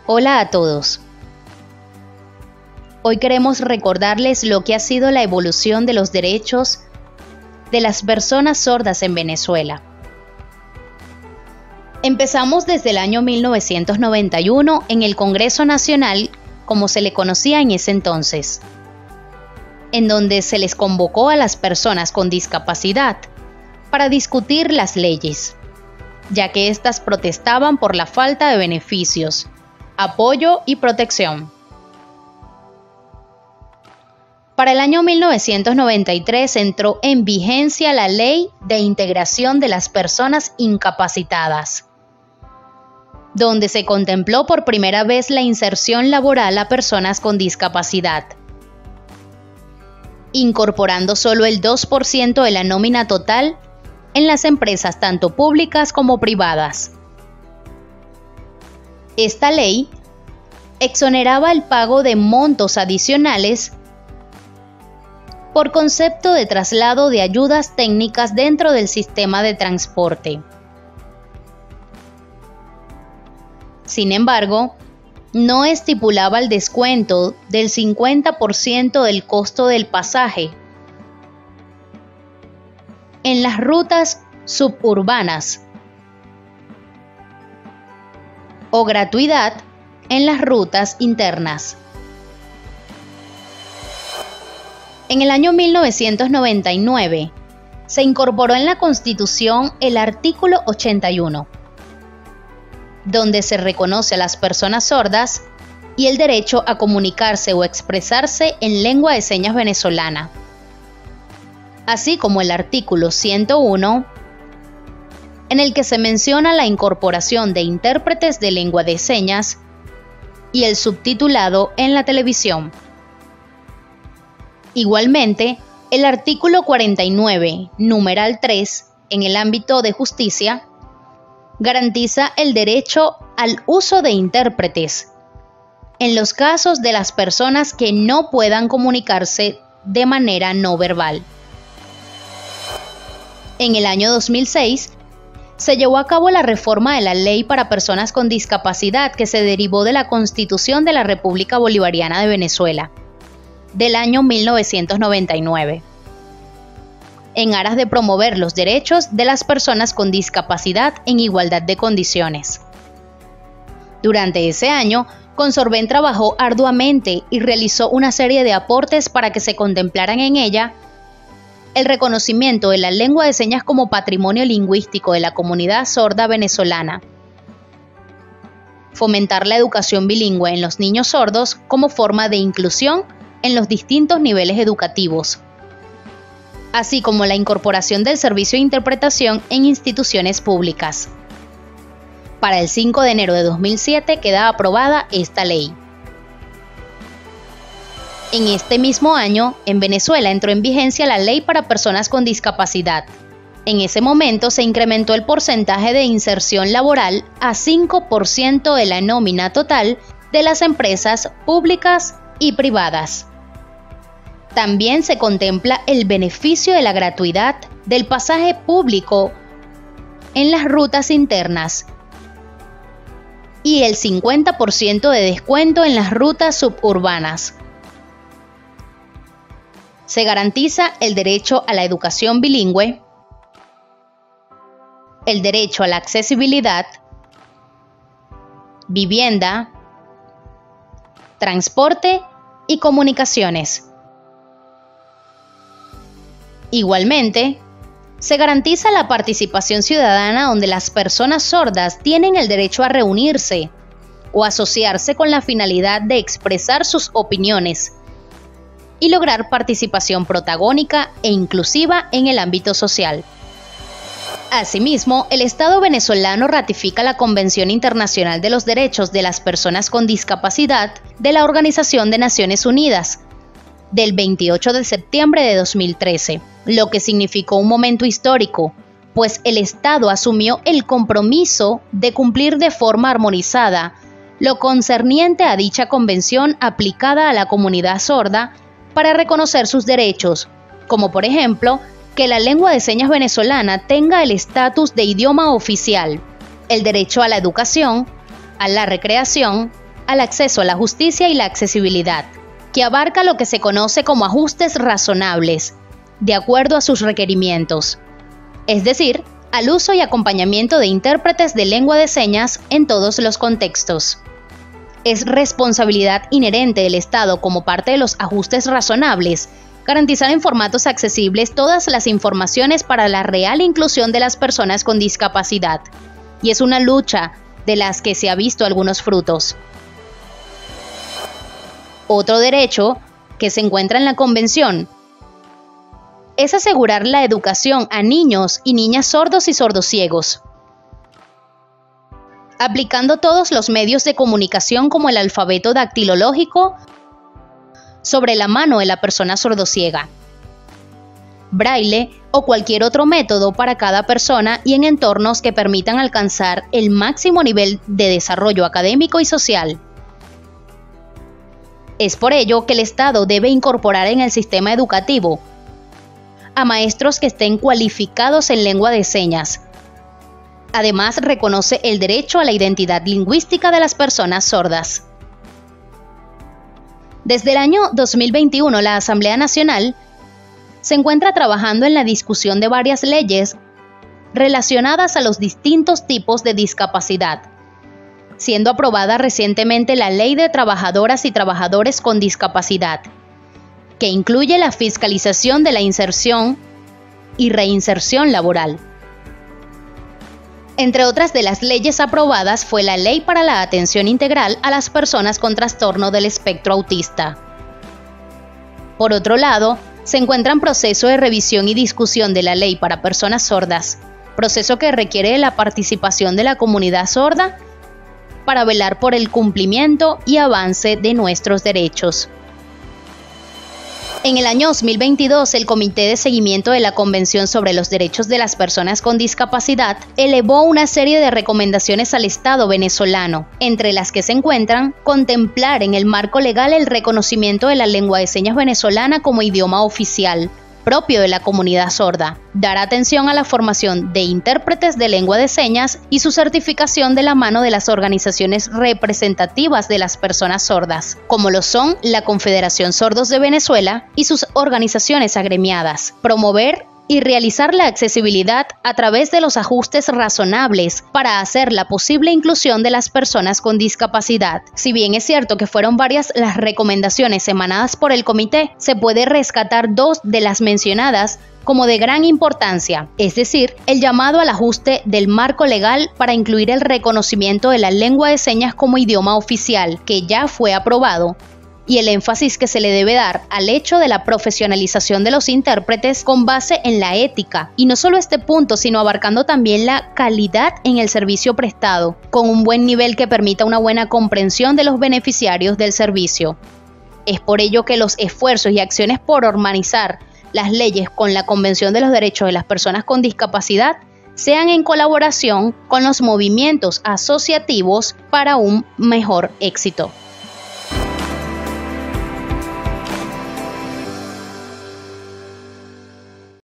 Hola a todos. Hoy queremos recordarles lo que ha sido la evolución de los derechos de las personas sordas en Venezuela. Empezamos desde el año 1991 en el Congreso Nacional, como se le conocía en ese entonces, en donde se les convocó a las personas con discapacidad para discutir las leyes, ya que éstas protestaban por la falta de beneficios, apoyo y protección. Para el año 1993 entró en vigencia la Ley de Integración de las Personas Incapacitadas, donde se contempló por primera vez la inserción laboral a personas con discapacidad, incorporando solo el 2% de la nómina total en las empresas tanto públicas como privadas. Esta ley exoneraba el pago de montos adicionales por concepto de traslado de ayudas técnicas dentro del sistema de transporte. Sin embargo, no estipulaba el descuento del 50% del costo del pasaje en las rutas suburbanas o gratuidad en las rutas internas. En el año 1999 se incorporó en la Constitución el artículo 81, donde se reconoce a las personas sordas y el derecho a comunicarse o expresarse en lengua de señas venezolana, así como el artículo 101, en el que se menciona la incorporación de intérpretes de lengua de señas y el subtitulado en la televisión. Igualmente, el artículo 49, numeral 3, en el ámbito de justicia, garantiza el derecho al uso de intérpretes en los casos de las personas que no puedan comunicarse de manera no verbal. En el año 2006, se llevó a cabo la reforma de la Ley para Personas con Discapacidad que se derivó de la Constitución de la República Bolivariana de Venezuela, del año 1999, en aras de promover los derechos de las personas con discapacidad en igualdad de condiciones. Durante ese año, Consorben trabajó arduamente y realizó una serie de aportes para que se contemplaran en ella el reconocimiento de la lengua de señas como patrimonio lingüístico de la comunidad sorda venezolana, fomentar la educación bilingüe en los niños sordos como forma de inclusión en los distintos niveles educativos, así como la incorporación del servicio de interpretación en instituciones públicas. Para el 5 de enero de 2007 queda aprobada esta ley. En este mismo año, en Venezuela entró en vigencia la Ley para Personas con Discapacidad. En ese momento se incrementó el porcentaje de inserción laboral a 5% de la nómina total de las empresas públicas y privadas. También se contempla el beneficio de la gratuidad del pasaje público en las rutas internas y el 50% de descuento en las rutas suburbanas. Se garantiza el derecho a la educación bilingüe, el derecho a la accesibilidad, vivienda, transporte y comunicaciones. Igualmente, se garantiza la participación ciudadana donde las personas sordas tienen el derecho a reunirse o asociarse con la finalidad de expresar sus opiniones y lograr participación protagónica e inclusiva en el ámbito social. Asimismo, el Estado venezolano ratifica la Convención Internacional de los Derechos de las Personas con Discapacidad de la Organización de Naciones Unidas, del 28 de septiembre de 2013, lo que significó un momento histórico, pues el Estado asumió el compromiso de cumplir de forma armonizada lo concerniente a dicha convención aplicada a la comunidad sorda para reconocer sus derechos, como por ejemplo, que la lengua de señas venezolana tenga el estatus de idioma oficial, el derecho a la educación, a la recreación, al acceso a la justicia y la accesibilidad, que abarca lo que se conoce como ajustes razonables, de acuerdo a sus requerimientos, es decir, al uso y acompañamiento de intérpretes de lengua de señas en todos los contextos. Es responsabilidad inherente del Estado, como parte de los ajustes razonables, garantizar en formatos accesibles todas las informaciones para la real inclusión de las personas con discapacidad, y es una lucha de las que se ha visto algunos frutos. Otro derecho que se encuentra en la Convención es asegurar la educación a niños y niñas sordos y sordociegos, aplicando todos los medios de comunicación como el alfabeto dactilológico sobre la mano de la persona sordociega, braille o cualquier otro método para cada persona y en entornos que permitan alcanzar el máximo nivel de desarrollo académico y social. Es por ello que el Estado debe incorporar en el sistema educativo a maestros que estén cualificados en lengua de señas. Además, reconoce el derecho a la identidad lingüística de las personas sordas. Desde el año 2021, la Asamblea Nacional se encuentra trabajando en la discusión de varias leyes relacionadas a los distintos tipos de discapacidad, siendo aprobada recientemente la Ley de Trabajadoras y Trabajadores con Discapacidad, que incluye la fiscalización de la inserción y reinserción laboral. Entre otras de las leyes aprobadas fue la Ley para la Atención Integral a las Personas con Trastorno del Espectro Autista. Por otro lado, se encuentra en proceso de revisión y discusión de la Ley para Personas Sordas, proceso que requiere de la participación de la comunidad sorda para velar por el cumplimiento y avance de nuestros derechos. En el año 2022, el Comité de Seguimiento de la Convención sobre los Derechos de las Personas con Discapacidad elevó una serie de recomendaciones al Estado venezolano, entre las que se encuentran contemplar en el marco legal el reconocimiento de la lengua de señas venezolana como idioma oficial propio de la comunidad sorda, dar atención a la formación de intérpretes de lengua de señas y su certificación de la mano de las organizaciones representativas de las personas sordas, como lo son la Confederación Sordos de Venezuela y sus organizaciones agremiadas, promover y realizar la accesibilidad a través de los ajustes razonables para hacer la posible inclusión de las personas con discapacidad. Si bien es cierto que fueron varias las recomendaciones emanadas por el comité, se puede rescatar dos de las mencionadas como de gran importancia, es decir, el llamado al ajuste del marco legal para incluir el reconocimiento de la lengua de señas como idioma oficial, que ya fue aprobado, y el énfasis que se le debe dar al hecho de la profesionalización de los intérpretes con base en la ética, y no solo este punto, sino abarcando también la calidad en el servicio prestado, con un buen nivel que permita una buena comprensión de los beneficiarios del servicio. Es por ello que los esfuerzos y acciones por armonizar las leyes con la Convención de los Derechos de las Personas con Discapacidad sean en colaboración con los movimientos asociativos para un mejor éxito.